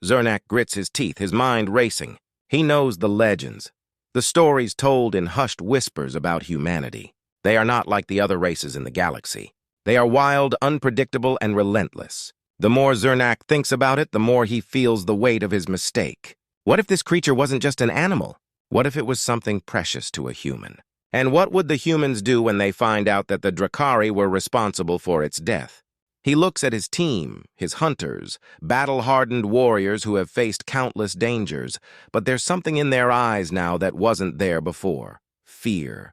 Zernak grits his teeth, his mind racing. He knows the legends, the stories told in hushed whispers about humanity. They are not like the other races in the galaxy. They are wild, unpredictable, and relentless. The more Zernak thinks about it, the more he feels the weight of his mistake. What if this creature wasn't just an animal? What if it was something precious to a human? And what would the humans do when they find out that the Drakari were responsible for its death? He looks at his team, his hunters, battle-hardened warriors who have faced countless dangers, but there's something in their eyes now that wasn't there before. Fear.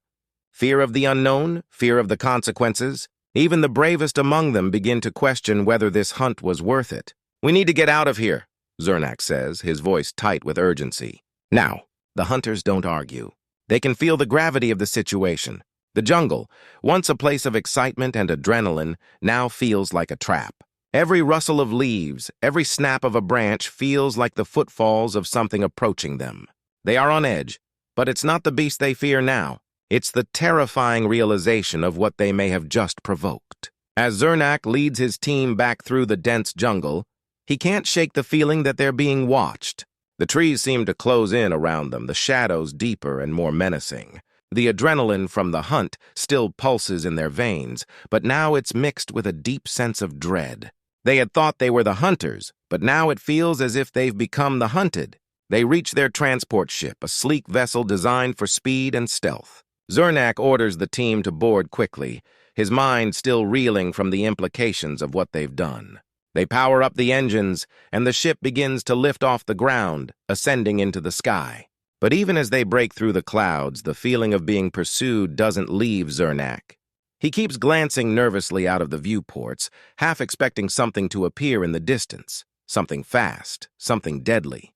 Fear of the unknown, fear of the consequences. Even the bravest among them begin to question whether this hunt was worth it. "We need to get out of here," Zernak says, his voice tight with urgency. Now, the hunters don't argue. They can feel the gravity of the situation. The jungle, once a place of excitement and adrenaline, now feels like a trap. Every rustle of leaves, every snap of a branch feels like the footfalls of something approaching them. They are on edge, but it's not the beast they fear now. It's the terrifying realization of what they may have just provoked. As Zernak leads his team back through the dense jungle, he can't shake the feeling that they're being watched. The trees seem to close in around them, the shadows deeper and more menacing. The adrenaline from the hunt still pulses in their veins, but now it's mixed with a deep sense of dread. They had thought they were the hunters, but now it feels as if they've become the hunted. They reach their transport ship, a sleek vessel designed for speed and stealth. Zernak orders the team to board quickly, his mind still reeling from the implications of what they've done. They power up the engines, and the ship begins to lift off the ground, ascending into the sky. But even as they break through the clouds, the feeling of being pursued doesn't leave Zernak. He keeps glancing nervously out of the viewports, half expecting something to appear in the distance, something fast, something deadly.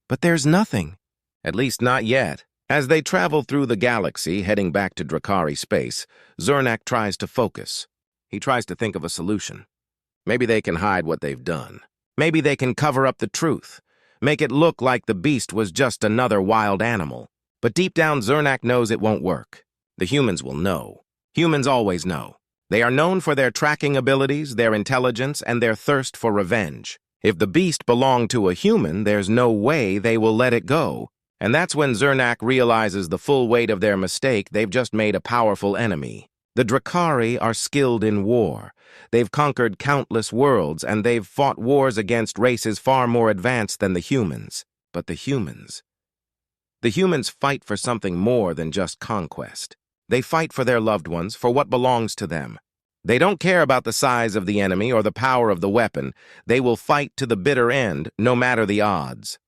But there's nothing, at least not yet. As they travel through the galaxy, heading back to Drakari space, Zernak tries to focus. He tries to think of a solution. Maybe they can hide what they've done. Maybe they can cover up the truth, make it look like the beast was just another wild animal. But deep down, Zernak knows it won't work. The humans will know. Humans always know. They are known for their tracking abilities, their intelligence, and their thirst for revenge. If the beast belonged to a human, there's no way they will let it go. And that's when Zernak realizes the full weight of their mistake. They've just made a powerful enemy. The Drakari are skilled in war. They've conquered countless worlds, and they've fought wars against races far more advanced than the humans. But the humans fight for something more than just conquest. They fight for their loved ones, for what belongs to them. They don't care about the size of the enemy or the power of the weapon. They will fight to the bitter end, no matter the odds.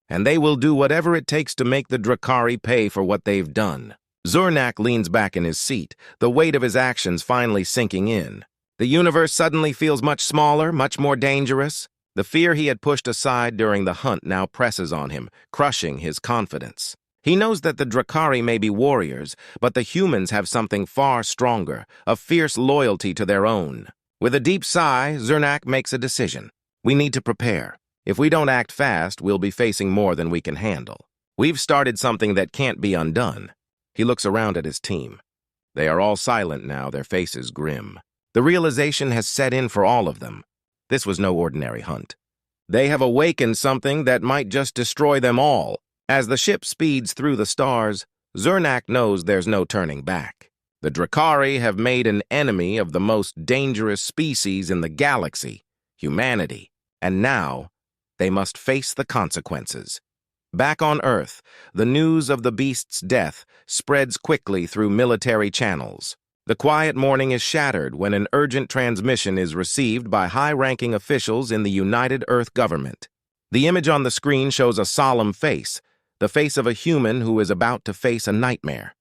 And they will do whatever it takes to make the Drakari pay for what they've done. Zernak leans back in his seat, the weight of his actions finally sinking in. The universe suddenly feels much smaller, much more dangerous. The fear he had pushed aside during the hunt now presses on him, crushing his confidence. He knows that the Drakari may be warriors, but the humans have something far stronger, a fierce loyalty to their own. With a deep sigh, Zernak makes a decision. We need to prepare. If we don't act fast, we'll be facing more than we can handle. We've started something that can't be undone. He looks around at his team. They are all silent now, their faces grim. The realization has set in for all of them. This was no ordinary hunt. They have awakened something that might just destroy them all. As the ship speeds through the stars, Zernak knows there's no turning back. The Drakari have made an enemy of the most dangerous species in the galaxy, humanity, and now they must face the consequences. Back on Earth, the news of the beast's death spreads quickly through military channels. The quiet morning is shattered when an urgent transmission is received by high-ranking officials in the United Earth government. The image on the screen shows a solemn face, the face of a human who is about to face a nightmare.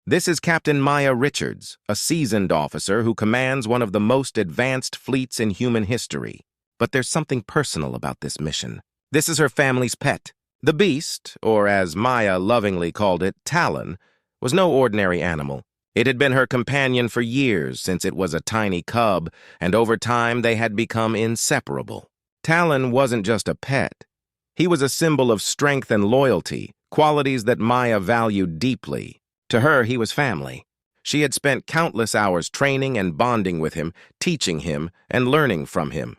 This is Captain Maya Richards, a seasoned officer who commands one of the most advanced fleets in human history. But there's something personal about this mission. This is her family's pet. The beast, or as Maya lovingly called it, Talon, was no ordinary animal. It had been her companion for years, since it was a tiny cub, and over time they had become inseparable. Talon wasn't just a pet. He was a symbol of strength and loyalty, qualities that Maya valued deeply. To her, he was family. She had spent countless hours training and bonding with him, teaching him, and learning from him.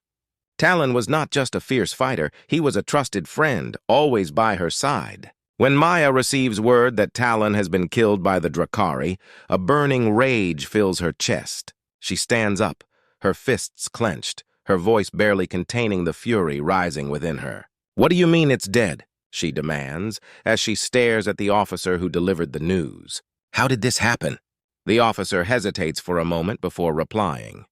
Talon was not just a fierce fighter, he was a trusted friend, always by her side. When Maya receives word that Talon has been killed by the Drakari, a burning rage fills her chest. She stands up, her fists clenched, her voice barely containing the fury rising within her. "What do you mean it's dead?" she demands, as she stares at the officer who delivered the news. "How did this happen?" The officer hesitates for a moment before replying.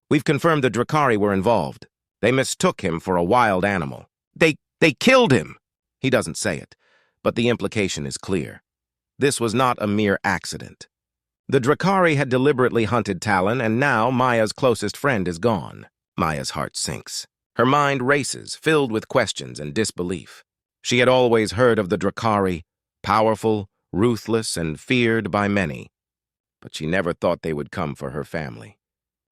"We've confirmed the Drakari were involved. They mistook him for a wild animal. They killed him!" He doesn't say it, but the implication is clear. This was not a mere accident. The Drakari had deliberately hunted Talon, and now Maya's closest friend is gone. Maya's heart sinks. Her mind races, filled with questions and disbelief. She had always heard of the Drakari, powerful, ruthless, and feared by many. But she never thought they would come for her family.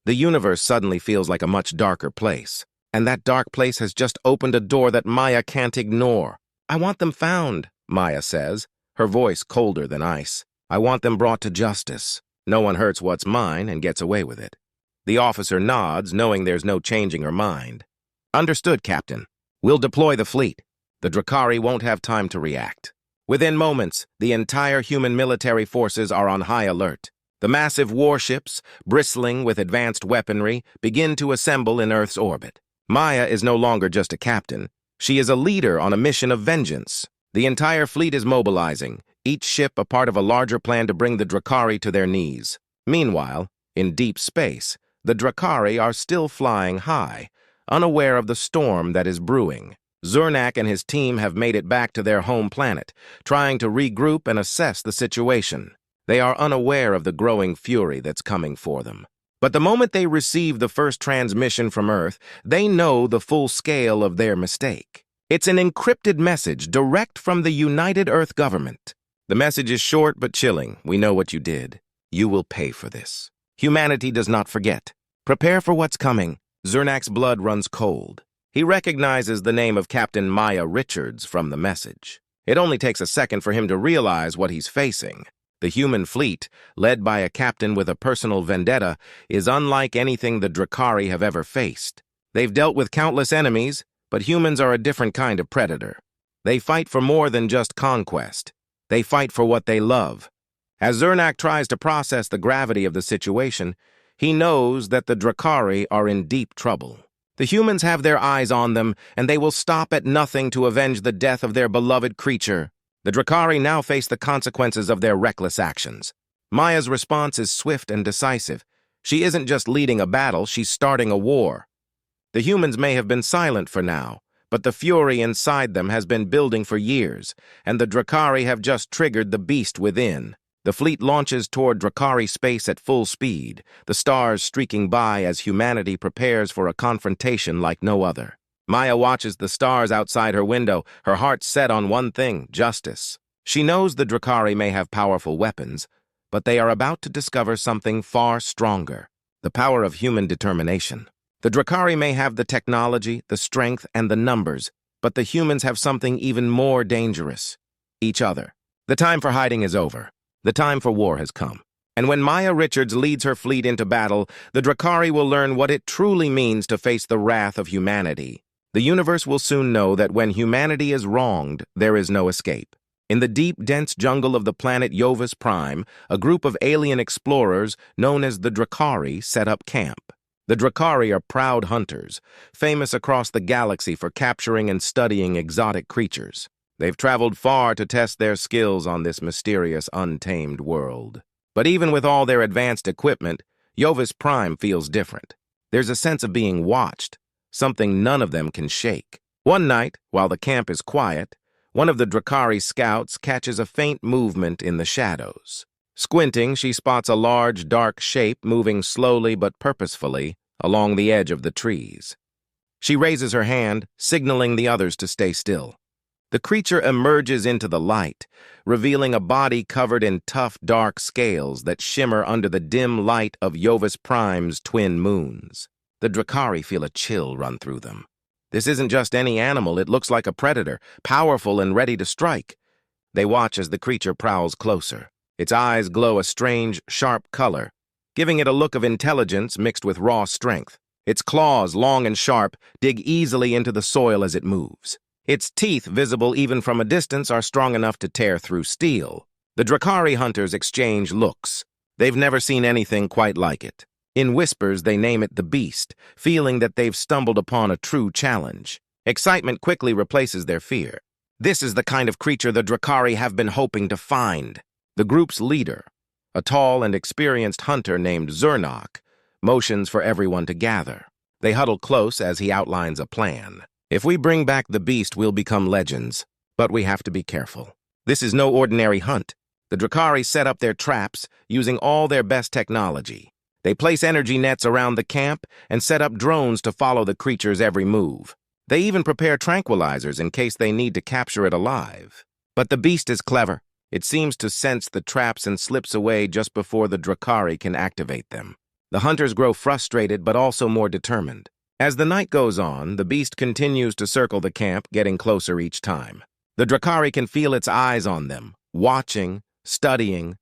The universe suddenly feels like a much darker place, and that dark place has just opened a door that Maya can't ignore. "I want them found," Maya says, her voice colder than ice. "I want them brought to justice. No one hurts what's mine and gets away with it." The officer nods, knowing there's no changing her mind. "Understood, Captain. We'll deploy the fleet. The Drakari won't have time to react." Within moments, the entire human military forces are on high alert. The massive warships, bristling with advanced weaponry, begin to assemble in Earth's orbit. Maya is no longer just a captain. She is a leader on a mission of vengeance. The entire fleet is mobilizing, each ship a part of a larger plan to bring the Drakari to their knees. Meanwhile, in deep space, the Drakari are still flying high, unaware of the storm that is brewing. Zernak and his team have made it back to their home planet, trying to regroup and assess the situation. They are unaware of the growing fury that's coming for them. But the moment they receive the first transmission from Earth, they know the full scale of their mistake. It's an encrypted message direct from the United Earth government. The message is short but chilling. "We know what you did. You will pay for this. Humanity does not forget. Prepare for what's coming." Zernak's blood runs cold. He recognizes the name of Captain Maya Richards from the message. It only takes a second for him to realize what he's facing. The human fleet, led by a captain with a personal vendetta, is unlike anything the Drakari have ever faced. They've dealt with countless enemies, but humans are a different kind of predator. They fight for more than just conquest. They fight for what they love. As Zernak tries to process the gravity of the situation, he knows that the Drakari are in deep trouble. The humans have their eyes on them, and they will stop at nothing to avenge the death of their beloved creature. The Drakari now face the consequences of their reckless actions. Maya's response is swift and decisive. She isn't just leading a battle, she's starting a war. The humans may have been silent for now, but the fury inside them has been building for years, and the Drakari have just triggered the beast within. The fleet launches toward Drakari space at full speed, the stars streaking by as humanity prepares for a confrontation like no other. Maya watches the stars outside her window, her heart set on one thing: justice. She knows the Drakari may have powerful weapons, but they are about to discover something far stronger: the power of human determination. The Drakari may have the technology, the strength, and the numbers, but the humans have something even more dangerous: each other. The time for hiding is over. The time for war has come. And when Maya Richards leads her fleet into battle, the Drakari will learn what it truly means to face the wrath of humanity. The universe will soon know that when humanity is wronged, there is no escape. In the deep, dense jungle of the planet Jovis Prime, a group of alien explorers known as the Drakari set up camp. The Drakari are proud hunters, famous across the galaxy for capturing and studying exotic creatures. They've traveled far to test their skills on this mysterious, untamed world. But even with all their advanced equipment, Jovis Prime feels different. There's a sense of being watched, something none of them can shake. One night, while the camp is quiet, one of the Drakari scouts catches a faint movement in the shadows. Squinting, she spots a large, dark shape moving slowly but purposefully along the edge of the trees. She raises her hand, signaling the others to stay still. The creature emerges into the light, revealing a body covered in tough, dark scales that shimmer under the dim light of Jovis Prime's twin moons. The Drakari feel a chill run through them. This isn't just any animal, it looks like a predator, powerful and ready to strike. They watch as the creature prowls closer. Its eyes glow a strange, sharp color, giving it a look of intelligence mixed with raw strength. Its claws, long and sharp, dig easily into the soil as it moves. Its teeth, visible even from a distance, are strong enough to tear through steel. The Drakari hunters exchange looks. They've never seen anything quite like it. In whispers, they name it the Beast, feeling that they've stumbled upon a true challenge. Excitement quickly replaces their fear. This is the kind of creature the Drakari have been hoping to find. The group's leader, a tall and experienced hunter named Zernok, motions for everyone to gather. They huddle close as he outlines a plan. If we bring back the Beast, we'll become legends, but we have to be careful. This is no ordinary hunt. The Drakari set up their traps using all their best technology. They place energy nets around the camp and set up drones to follow the creature's every move. They even prepare tranquilizers in case they need to capture it alive. But the Beast is clever. It seems to sense the traps and slips away just before the Drakari can activate them. The hunters grow frustrated but also more determined. As the night goes on, the Beast continues to circle the camp, getting closer each time. The Drakari can feel its eyes on them, watching, studying,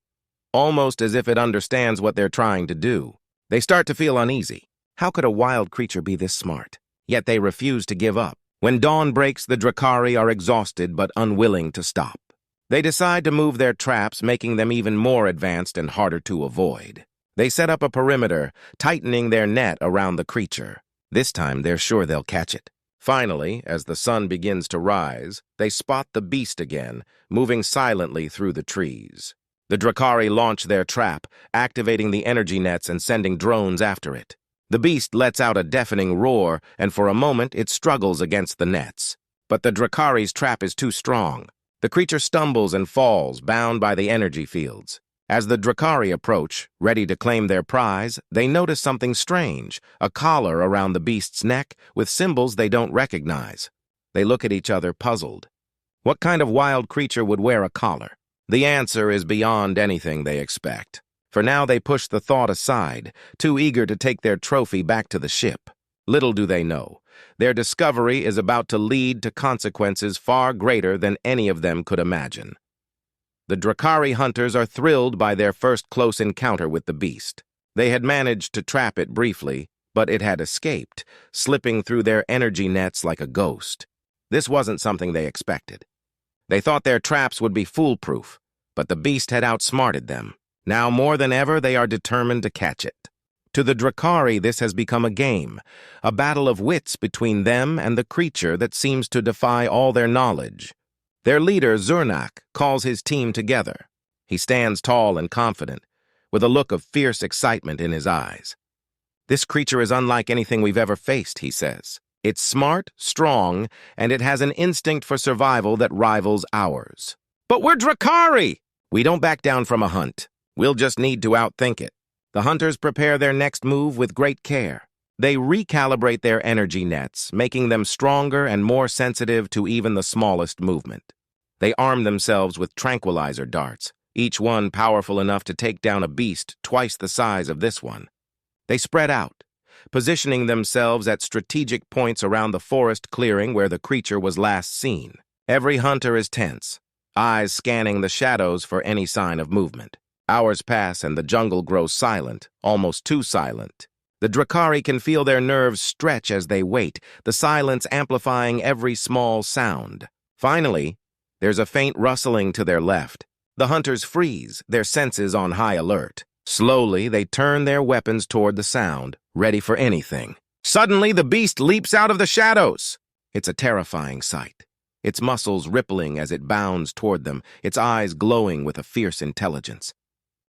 almost as if it understands what they're trying to do. They start to feel uneasy. How could a wild creature be this smart? Yet they refuse to give up. When dawn breaks, the Drakari are exhausted but unwilling to stop. They decide to move their traps, making them even more advanced and harder to avoid. They set up a perimeter, tightening their net around the creature. This time, they're sure they'll catch it. Finally, as the sun begins to rise, they spot the Beast again, moving silently through the trees. The Drakari launch their trap, activating the energy nets and sending drones after it. The Beast lets out a deafening roar, and for a moment it struggles against the nets. But the Drakari's trap is too strong. The creature stumbles and falls, bound by the energy fields. As the Drakari approach, ready to claim their prize, they notice something strange, a collar around the Beast's neck with symbols they don't recognize. They look at each other, puzzled. What kind of wild creature would wear a collar? The answer is beyond anything they expect. For now they push the thought aside, too eager to take their trophy back to the ship. Little do they know, their discovery is about to lead to consequences far greater than any of them could imagine. The Drakari hunters are thrilled by their first close encounter with the Beast. They had managed to trap it briefly, but it had escaped, slipping through their energy nets like a ghost. This wasn't something they expected. They thought their traps would be foolproof, but the Beast had outsmarted them. Now more than ever, they are determined to catch it. To the Drakari, this has become a game, a battle of wits between them and the creature that seems to defy all their knowledge. Their leader, Zernok, calls his team together. He stands tall and confident, with a look of fierce excitement in his eyes. This creature is unlike anything we've ever faced, he says. It's smart, strong, and it has an instinct for survival that rivals ours. But we're Drakari! We don't back down from a hunt. We'll just need to outthink it. The hunters prepare their next move with great care. They recalibrate their energy nets, making them stronger and more sensitive to even the smallest movement. They arm themselves with tranquilizer darts, each one powerful enough to take down a beast twice the size of this one. They spread out, positioning themselves at strategic points around the forest clearing where the creature was last seen. Every hunter is tense, eyes scanning the shadows for any sign of movement. Hours pass and the jungle grows silent, almost too silent. The Drakari can feel their nerves stretch as they wait, the silence amplifying every small sound. Finally, there's a faint rustling to their left. The hunters freeze, their senses on high alert. Slowly, they turn their weapons toward the sound, ready for anything. Suddenly, the beast leaps out of the shadows. It's a terrifying sight, its muscles rippling as it bounds toward them, its eyes glowing with a fierce intelligence.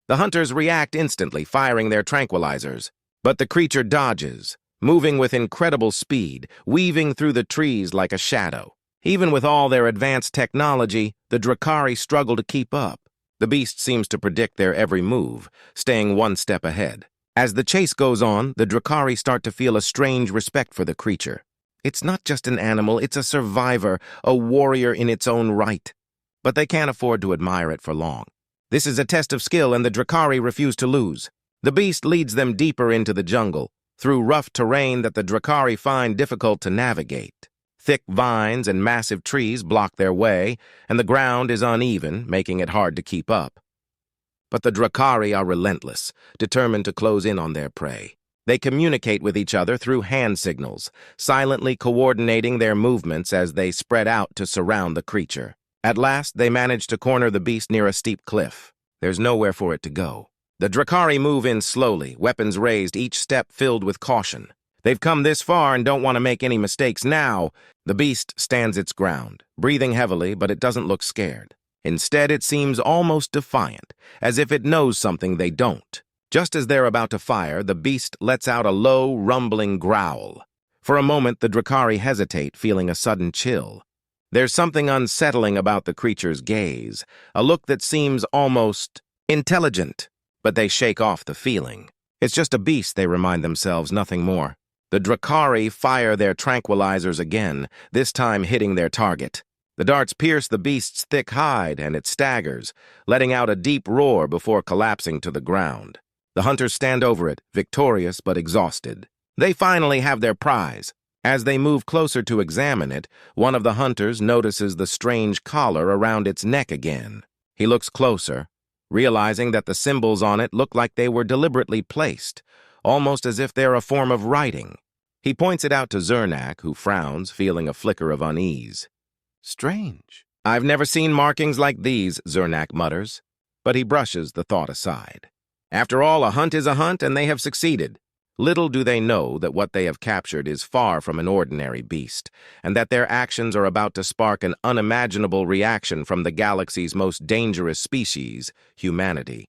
The hunters react instantly, firing their tranquilizers. But the creature dodges, moving with incredible speed, weaving through the trees like a shadow. Even with all their advanced technology, the Drakari struggle to keep up. The beast seems to predict their every move, staying one step ahead. As the chase goes on, the Drakari start to feel a strange respect for the creature. It's not just an animal, it's a survivor, a warrior in its own right. But they can't afford to admire it for long. This is a test of skill, and the Drakari refuse to lose. The beast leads them deeper into the jungle, through rough terrain that the Drakari find difficult to navigate. Thick vines and massive trees block their way, and the ground is uneven, making it hard to keep up. But the Drakari are relentless, determined to close in on their prey. They communicate with each other through hand signals, silently coordinating their movements as they spread out to surround the creature. At last, they manage to corner the beast near a steep cliff. There's nowhere for it to go. The Drakari move in slowly, weapons raised, each step filled with caution. They've come this far and don't want to make any mistakes now. The beast stands its ground, breathing heavily, but it doesn't look scared. Instead, it seems almost defiant, as if it knows something they don't. Just as they're about to fire, the beast lets out a low, rumbling growl. For a moment, the Drakari hesitate, feeling a sudden chill. There's something unsettling about the creature's gaze, a look that seems almost intelligent, but they shake off the feeling. It's just a beast, they remind themselves, nothing more. The Drakari fire their tranquilizers again, this time hitting their target. The darts pierce the beast's thick hide, and it staggers, letting out a deep roar before collapsing to the ground. The hunters stand over it, victorious but exhausted. They finally have their prize. As they move closer to examine it, one of the hunters notices the strange collar around its neck again. He looks closer, realizing that the symbols on it look like they were deliberately placed, almost as if they're a form of writing. He points it out to Zernak, who frowns, feeling a flicker of unease. Strange. I've never seen markings like these, Zernak mutters, but he brushes the thought aside. After all, a hunt is a hunt, and they have succeeded. Little do they know that what they have captured is far from an ordinary beast, and that their actions are about to spark an unimaginable reaction from the galaxy's most dangerous species, humanity.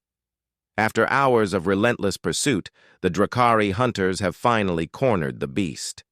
After hours of relentless pursuit, the Drakari hunters have finally cornered the beast.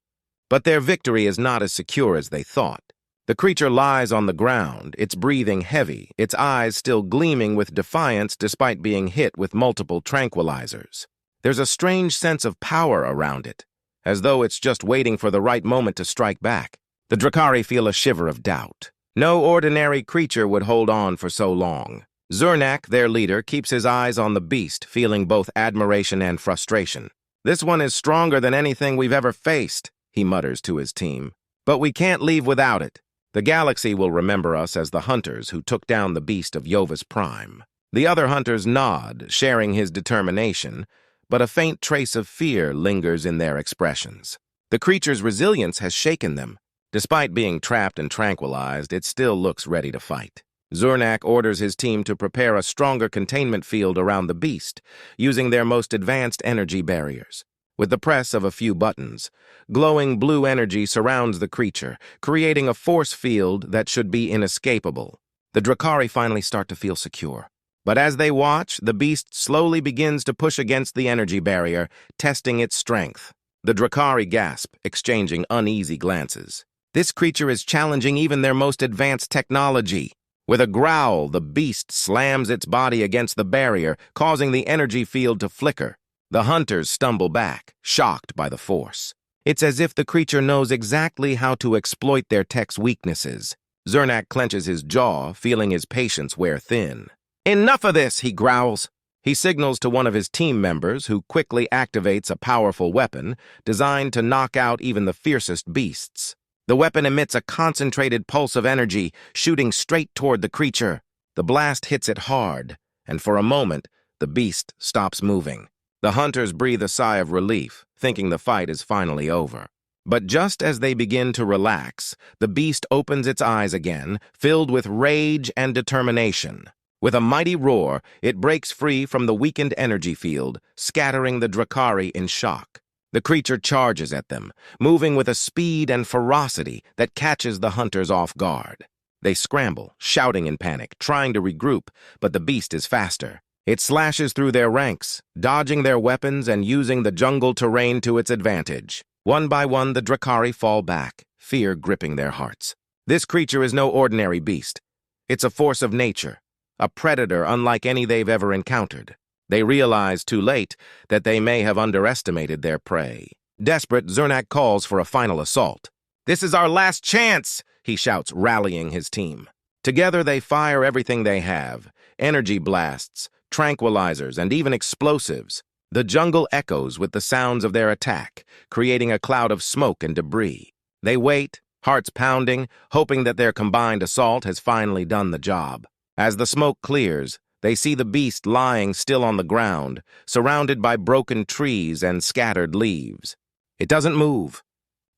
But their victory is not as secure as they thought. The creature lies on the ground, its breathing heavy, its eyes still gleaming with defiance despite being hit with multiple tranquilizers. There's a strange sense of power around it, as though it's just waiting for the right moment to strike back. The Drakari feel a shiver of doubt. No ordinary creature would hold on for so long. Zernak, their leader, keeps his eyes on the beast, feeling both admiration and frustration. This one is stronger than anything we've ever faced, he mutters to his team. But we can't leave without it. The galaxy will remember us as the hunters who took down the beast of Yova's prime. The other hunters nod, sharing his determination, but a faint trace of fear lingers in their expressions. The creature's resilience has shaken them. Despite being trapped and tranquilized, it still looks ready to fight. Zernak orders his team to prepare a stronger containment field around the beast, using their most advanced energy barriers. With the press of a few buttons, glowing blue energy surrounds the creature, creating a force field that should be inescapable. The Drakari finally start to feel secure. But as they watch, the beast slowly begins to push against the energy barrier, testing its strength. The Drakari gasp, exchanging uneasy glances. This creature is challenging even their most advanced technology. With a growl, the beast slams its body against the barrier, causing the energy field to flicker. The hunters stumble back, shocked by the force. It's as if the creature knows exactly how to exploit their tech's weaknesses. Zernak clenches his jaw, feeling his patience wear thin. Enough of this, he growls. He signals to one of his team members, who quickly activates a powerful weapon designed to knock out even the fiercest beasts. The weapon emits a concentrated pulse of energy, shooting straight toward the creature. The blast hits it hard, and for a moment, the beast stops moving. The hunters breathe a sigh of relief, thinking the fight is finally over. But just as they begin to relax, the beast opens its eyes again, filled with rage and determination. With a mighty roar, it breaks free from the weakened energy field, scattering the Drakari in shock. The creature charges at them, moving with a speed and ferocity that catches the hunters off guard. They scramble, shouting in panic, trying to regroup, but the beast is faster. It slashes through their ranks, dodging their weapons and using the jungle terrain to its advantage. One by one, the Drakari fall back, fear gripping their hearts. This creature is no ordinary beast. It's a force of nature, a predator unlike any they've ever encountered. They realize too late that they may have underestimated their prey. Desperate, Zernak calls for a final assault. "This is our last chance," he shouts, rallying his team. Together they fire everything they have: energy blasts, tranquilizers, and even explosives. The jungle echoes with the sounds of their attack, creating a cloud of smoke and debris. They wait, hearts pounding, hoping that their combined assault has finally done the job. As the smoke clears, They see the beast lying still on the ground, surrounded by broken trees and scattered leaves. It doesn't move.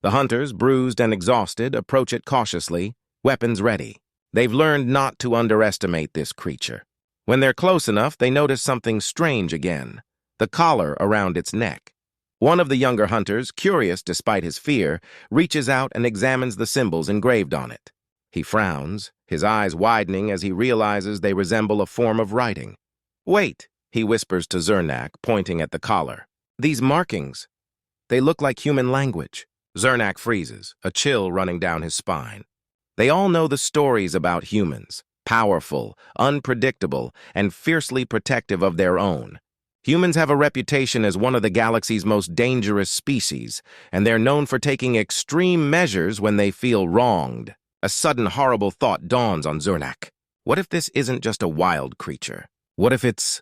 The hunters, bruised and exhausted, approach it cautiously, weapons ready. They've learned not to underestimate this creature. When they're close enough, they notice something strange again: the collar around its neck. One of the younger hunters, curious despite his fear, reaches out and examines the symbols engraved on it. He frowns, his eyes widening as he realizes they resemble a form of writing. "Wait," he whispers to Zernak, pointing at the collar. "These markings, they look like human language." Zernak freezes, a chill running down his spine. They all know the stories about humans: powerful, unpredictable, and fiercely protective of their own. Humans have a reputation as one of the galaxy's most dangerous species, and they're known for taking extreme measures when they feel wronged. A sudden horrible thought dawns on Zernak. What if this isn't just a wild creature? What if it's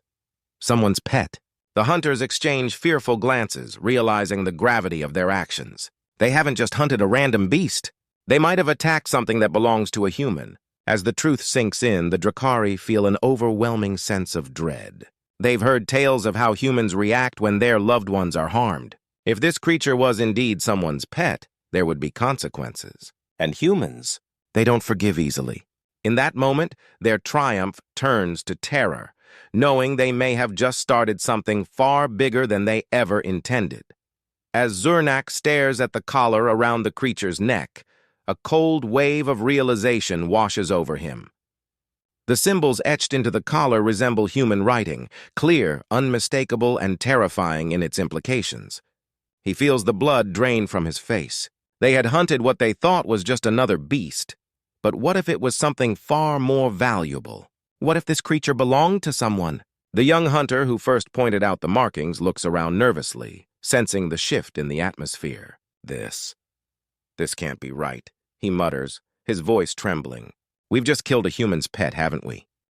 someone's pet? The hunters exchange fearful glances, realizing the gravity of their actions. They haven't just hunted a random beast. They might have attacked something that belongs to a human. As the truth sinks in, the Drakari feel an overwhelming sense of dread. They've heard tales of how humans react when their loved ones are harmed. If this creature was indeed someone's pet, there would be consequences. And humans, they don't forgive easily. In that moment, their triumph turns to terror, knowing they may have just started something far bigger than they ever intended. As Zernak stares at the collar around the creature's neck, a cold wave of realization washes over him. The symbols etched into the collar resemble human writing, clear, unmistakable, and terrifying in its implications. He feels the blood drain from his face. They had hunted what they thought was just another beast. But what if it was something far more valuable? What if this creature belonged to someone? The young hunter who first pointed out the markings looks around nervously, sensing the shift in the atmosphere. This can't be right, he mutters, his voice trembling. We've just killed a human's pet, haven't we?